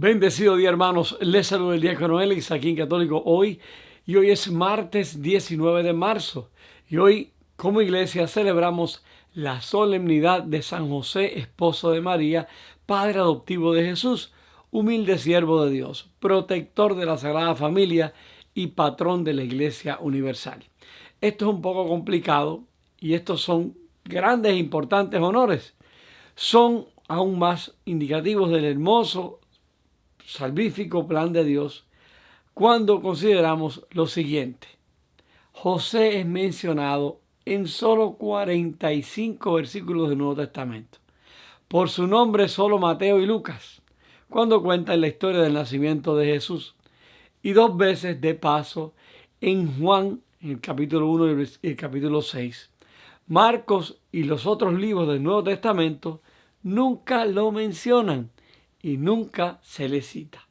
Bendecido día, hermanos. Les saluda el diácono Elix aquí en Católico Hoy. Y hoy es martes 19 de marzo. Y hoy, como iglesia, celebramos la solemnidad de San José, esposo de María, padre adoptivo de Jesús, humilde siervo de Dios, protector de la Sagrada Familia y patrón de la Iglesia Universal. Esto es un poco complicado y estos son grandes e importantes honores. Son aún más indicativos del hermoso salvífico plan de Dios cuando consideramos lo siguiente. José es mencionado en solo 45 versículos del Nuevo Testamento. Por su nombre solo Mateo y Lucas, cuando cuentan la historia del nacimiento de Jesús. Y dos veces de paso en Juan, en el capítulo 1 y el capítulo 6. Marcos y los otros libros del Nuevo Testamento nunca lo mencionan y nunca se le cita.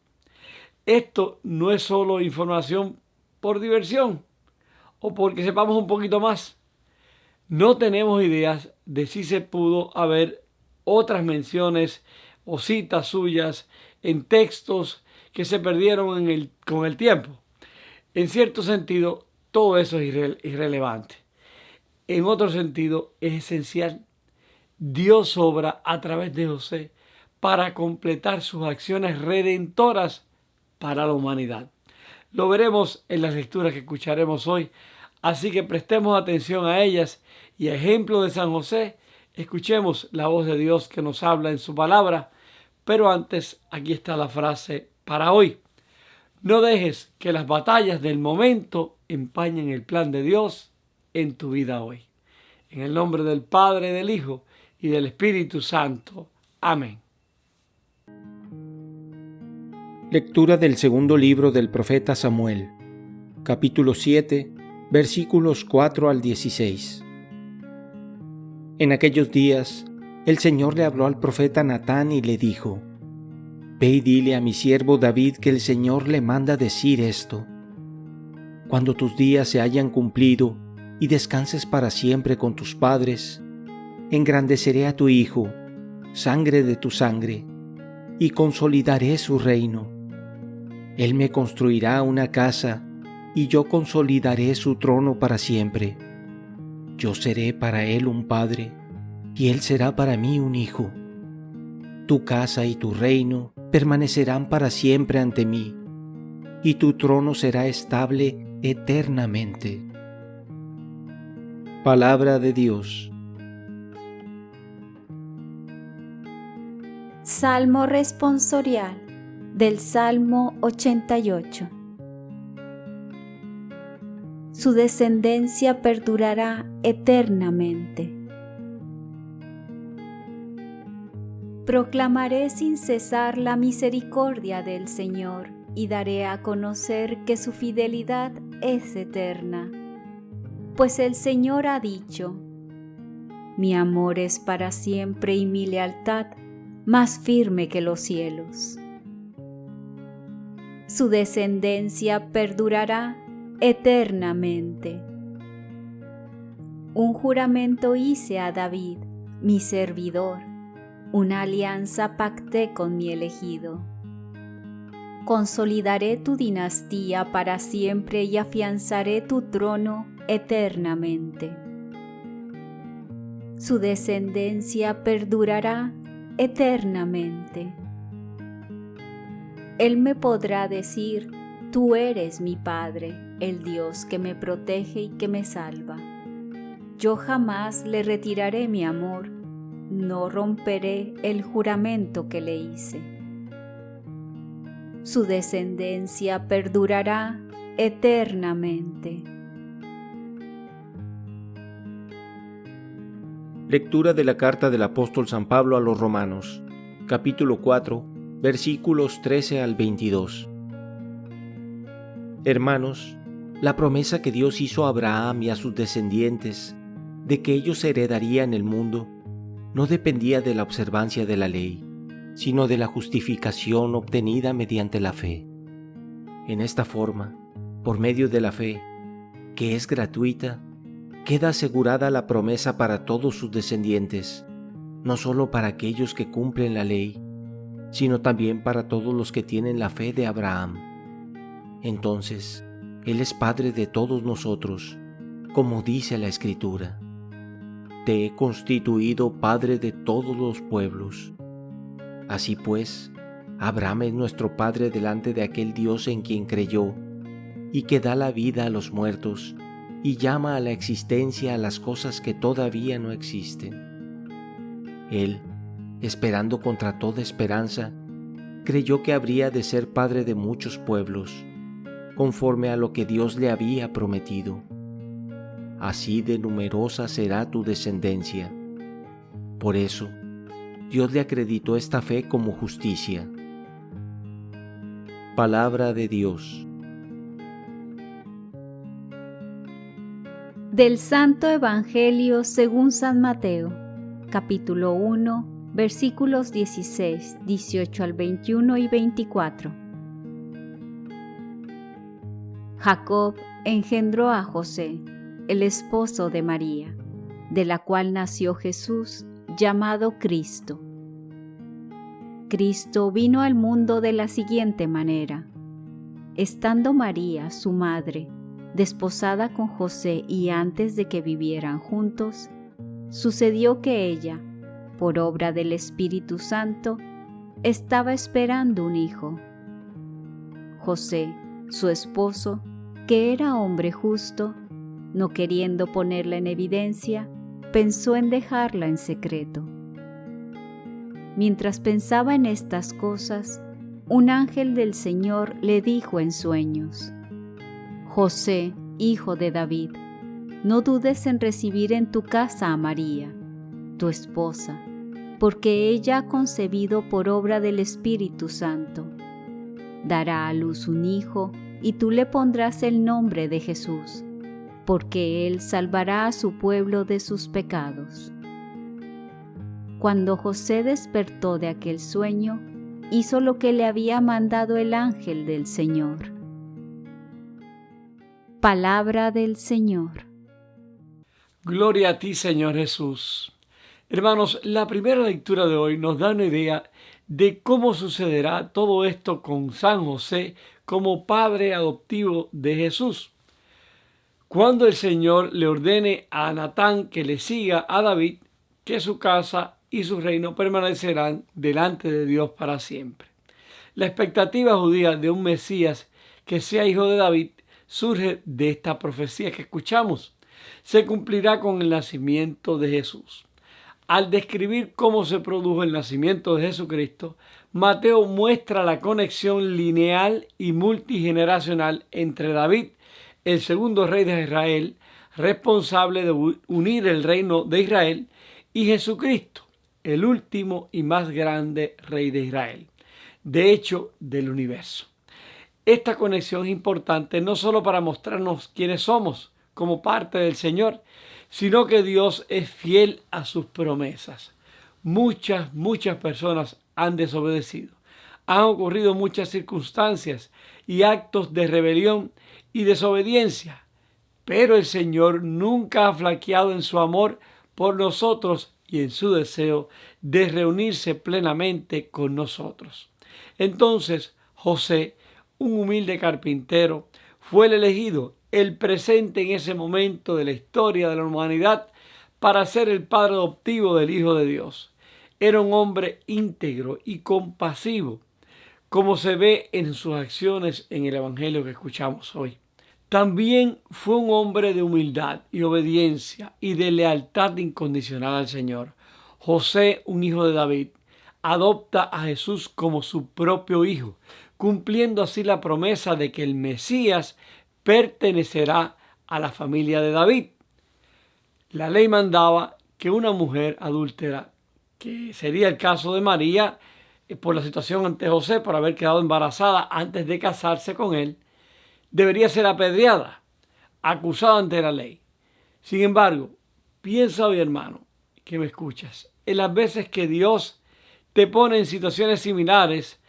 Esto no es solo información por diversión o porque sepamos un poquito más. No tenemos ideas de si se pudo haber otras menciones o citas suyas en textos que se perdieron con el tiempo. En cierto sentido, todo eso es irrelevante. En otro sentido, es esencial. Dios obra a través de José para completar sus acciones redentoras para la humanidad. Lo veremos en las lecturas que escucharemos hoy, así que prestemos atención a ellas y a ejemplo de San José, escuchemos la voz de Dios que nos habla en su palabra. Pero antes, aquí está la frase para hoy. No dejes que las batallas del momento empañen el plan de Dios en tu vida hoy. En el nombre del Padre, del Hijo y del Espíritu Santo. Amén. Lectura del segundo libro del profeta Samuel, capítulo 7, versículos 4 al 16. En aquellos días, el Señor le habló al profeta Natán y le dijo: Ve y dile a mi siervo David que el Señor le manda decir esto: Cuando tus días se hayan cumplido y descanses para siempre con tus padres, engrandeceré a tu hijo, sangre de tu sangre, y consolidaré su reino. Él me construirá una casa, y yo consolidaré su trono para siempre. Yo seré para él un padre, y él será para mí un hijo. Tu casa y tu reino permanecerán para siempre ante mí, y tu trono será estable eternamente. Palabra de Dios. Salmo responsorial del Salmo 88. Su descendencia perdurará eternamente. Proclamaré sin cesar la misericordia del Señor y daré a conocer que su fidelidad es eterna. Pues el Señor ha dicho: Mi amor es para siempre y mi lealtad más firme que los cielos. Su descendencia perdurará eternamente. Un juramento hice a David, mi servidor, una alianza pacté con mi elegido. Consolidaré tu dinastía para siempre y afianzaré tu trono eternamente. Su descendencia perdurará eternamente. Él me podrá decir: Tú eres mi Padre, el Dios que me protege y que me salva. Yo jamás le retiraré mi amor, no romperé el juramento que le hice. Su descendencia perdurará eternamente. Lectura de la carta del apóstol San Pablo a los Romanos, capítulo 4, versículos 13 al 22. Hermanos, la promesa que Dios hizo a Abraham y a sus descendientes de que ellos heredarían el mundo no dependía de la observancia de la ley, sino de la justificación obtenida mediante la fe. En esta forma, por medio de la fe, que es gratuita, queda asegurada la promesa para todos sus descendientes, no solo para aquellos que cumplen la ley, sino también para todos los que tienen la fe de Abraham. Entonces, Él es Padre de todos nosotros, como dice la Escritura: Te he constituido Padre de todos los pueblos. Así pues, Abraham es nuestro Padre delante de aquel Dios en quien creyó, y que da la vida a los muertos, y llama a la existencia a las cosas que todavía no existen. Él, esperando contra toda esperanza, creyó que habría de ser padre de muchos pueblos, conforme a lo que Dios le había prometido. Así de numerosa será tu descendencia. Por eso, Dios le acreditó esta fe como justicia. Palabra de Dios. Del Santo Evangelio según San Mateo, capítulo 1, versículos 16, 18 al 21 y 24. Jacob engendró a José, el esposo de María, de la cual nació Jesús, llamado Cristo. Cristo vino al mundo de la siguiente manera. Estando María, su madre, desposada con José y antes de que vivieran juntos, sucedió que ella, por obra del Espíritu Santo, estaba esperando un hijo. José, su esposo, que era hombre justo, no queriendo ponerla en evidencia, pensó en dejarla en secreto. Mientras pensaba en estas cosas, un ángel del Señor le dijo en sueños: José, hijo de David, no dudes en recibir en tu casa a María, tu esposa, porque ella ha concebido por obra del Espíritu Santo. Dará a luz un hijo, y tú le pondrás el nombre de Jesús, porque él salvará a su pueblo de sus pecados. Cuando José despertó de aquel sueño, hizo lo que le había mandado el ángel del Señor. Palabra del Señor. Gloria a ti, Señor Jesús. Hermanos, la primera lectura de hoy nos da una idea de cómo sucederá todo esto con San José como padre adoptivo de Jesús. Cuando el Señor le ordene a Natán que le siga a David, que su casa y su reino permanecerán delante de Dios para siempre. La expectativa judía de un Mesías que sea hijo de David surge de esta profecía que escuchamos. Se cumplirá con el nacimiento de Jesús. Al describir cómo se produjo el nacimiento de Jesucristo, Mateo muestra la conexión lineal y multigeneracional entre David, el segundo rey de Israel, responsable de unir el reino de Israel, y Jesucristo, el último y más grande rey de Israel, de hecho del universo. Esta conexión es importante no solo para mostrarnos quiénes somos como parte del Señor, sino que Dios es fiel a sus promesas. Muchas personas han desobedecido. Han ocurrido muchas circunstancias y actos de rebelión y desobediencia, pero el Señor nunca ha flaqueado en su amor por nosotros y en su deseo de reunirse plenamente con nosotros. Entonces, José, un humilde carpintero, fue el elegido, el presente en ese momento de la historia de la humanidad, para ser el padre adoptivo del Hijo de Dios. Era un hombre íntegro y compasivo, como se ve en sus acciones en el Evangelio que escuchamos hoy. También fue un hombre de humildad y obediencia y de lealtad incondicional al Señor. José, un hijo de David, adopta a Jesús como su propio hijo, cumpliendo así la promesa de que el Mesías pertenecerá a la familia de David. La ley mandaba que una mujer adúltera, que sería el caso de María, por la situación ante José, por haber quedado embarazada antes de casarse con él, debería ser apedreada, acusada ante la ley. Sin embargo, piensa hoy, hermano, que me escuchas, en las veces que Dios te pone en situaciones similares,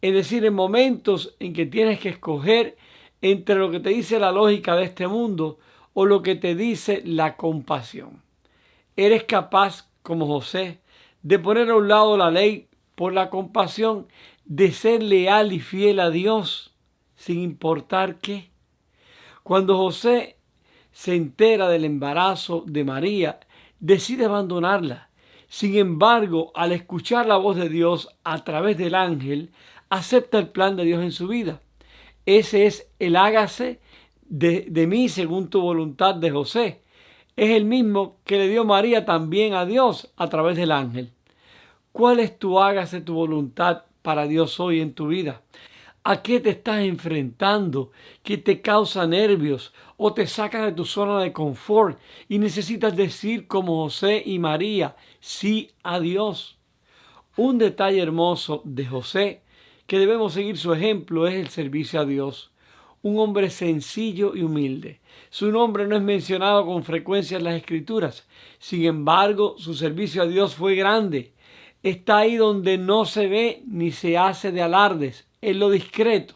es decir, en momentos en que tienes que escoger entre lo que te dice la lógica de este mundo o lo que te dice la compasión. ¿Eres capaz, como José, de poner a un lado la ley por la compasión de ser leal y fiel a Dios, sin importar qué. Cuando José se entera del embarazo de María, decide abandonarla. Sin embargo, al escuchar la voz de Dios a través del ángel, acepta el plan de Dios en su vida. Ese es el hágase de mí según tu voluntad de José. Es el mismo que le dio María también a Dios a través del ángel. ¿Cuál es tu hágase tu voluntad para Dios hoy en tu vida? ¿A qué te estás enfrentando que te causa nervios o te saca de tu zona de confort y necesitas decir como José y María, sí a Dios? Un detalle hermoso de José que debemos seguir su ejemplo es el servicio a Dios. Un hombre sencillo y humilde. Su nombre no es mencionado con frecuencia en las Escrituras. Sin embargo, su servicio a Dios fue grande. Está ahí donde no se ve ni se hace de alardes, en lo discreto.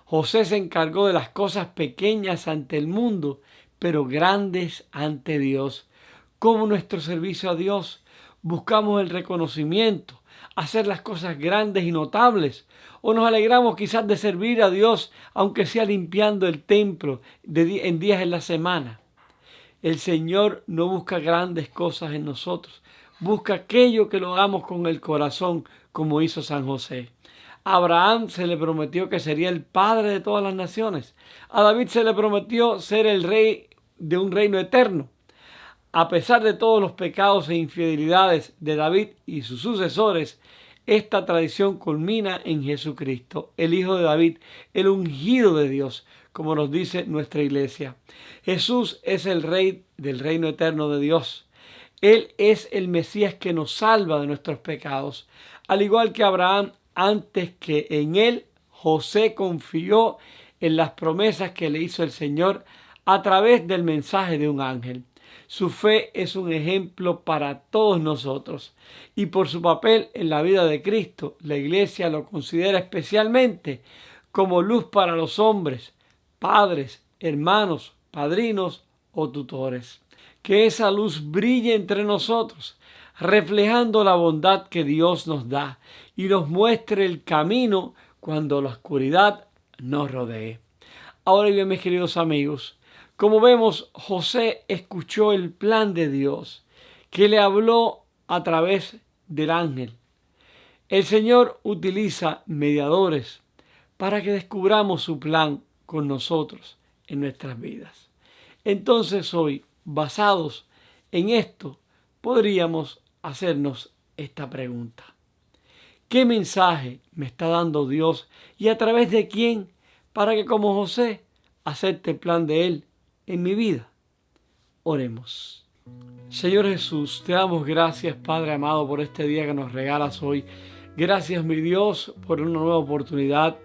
José se encargó de las cosas pequeñas ante el mundo, pero grandes ante Dios. Como nuestro servicio a Dios, buscamos el reconocimiento, hacer las cosas grandes y notables, o nos alegramos quizás de servir a Dios, aunque sea limpiando el templo en días en la semana. El Señor no busca grandes cosas en nosotros, busca aquello que lo hagamos con el corazón, como hizo San José. A Abraham se le prometió que sería el padre de todas las naciones. A David se le prometió ser el rey de un reino eterno. A pesar de todos los pecados e infidelidades de David y sus sucesores, esta tradición culmina en Jesucristo, el Hijo de David, el ungido de Dios, como nos dice nuestra iglesia. Jesús es el Rey del reino eterno de Dios. Él es el Mesías que nos salva de nuestros pecados. Al igual que Abraham, antes que en él, José confió en las promesas que le hizo el Señor a través del mensaje de un ángel. Su fe es un ejemplo para todos nosotros y por su papel en la vida de Cristo, la Iglesia lo considera especialmente como luz para los hombres, padres, hermanos, padrinos o tutores. Que esa luz brille entre nosotros, reflejando la bondad que Dios nos da y nos muestre el camino cuando la oscuridad nos rodee. Ahora bien, mis queridos amigos, como vemos, José escuchó el plan de Dios, que le habló a través del ángel. El Señor utiliza mediadores para que descubramos su plan con nosotros en nuestras vidas. Entonces hoy, basados en esto, podríamos hacernos esta pregunta. ¿Qué mensaje me está dando Dios y a través de quién para que como José acepte el plan de Él en mi vida? Oremos. Señor Jesús, te damos gracias, Padre amado, por este día que nos regalas hoy. Gracias, mi Dios, por una nueva oportunidad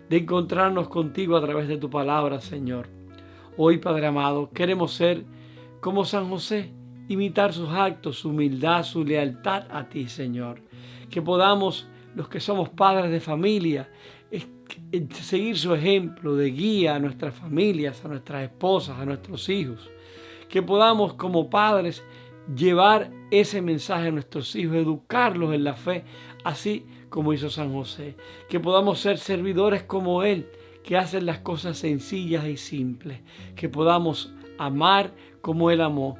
de encontrarnos contigo a través de tu palabra, Señor. Hoy, Padre amado, queremos ser como San José, imitar sus actos, su humildad, su lealtad a ti, Señor. Que podamos, los que somos padres de familia, seguir su ejemplo de guía a nuestras familias, a nuestras esposas, a nuestros hijos. Que podamos como padres llevar ese mensaje a nuestros hijos, educarlos en la fe, así como hizo San José. Que podamos ser servidores como Él, que hacen las cosas sencillas y simples. Que podamos amar como Él amó.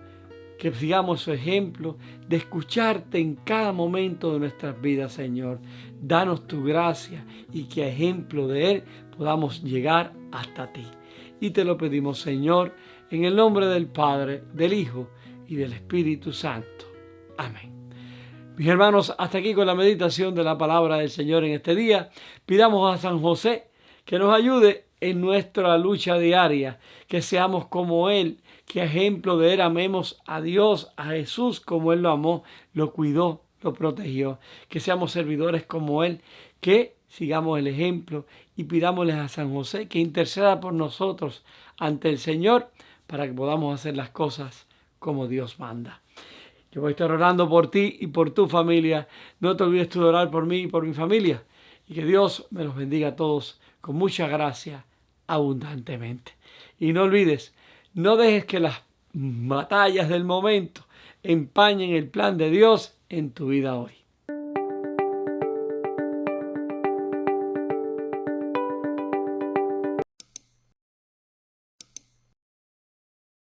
Que sigamos su ejemplo de escucharte en cada momento de nuestras vidas, Señor. Danos tu gracia y que a ejemplo de Él podamos llegar hasta ti. Y te lo pedimos, Señor, en el nombre del Padre, del Hijo y del Espíritu Santo. Amén. Mis hermanos, hasta aquí con la meditación de la palabra del Señor en este día. Pidamos a San José que nos ayude en nuestra lucha diaria, que seamos como Él, que a ejemplo de Él amemos a Dios, a Jesús como Él lo amó, lo cuidó, lo protegió. Que seamos servidores como Él, que sigamos el ejemplo y pidámosles a San José que interceda por nosotros ante el Señor para que podamos hacer las cosas como Dios manda. Yo voy a estar orando por ti y por tu familia. No te olvides tú de orar por mí y por mi familia. Y que Dios me los bendiga a todos con mucha gracia, abundantemente. Y no olvides, no dejes que las batallas del momento empañen el plan de Dios en tu vida hoy.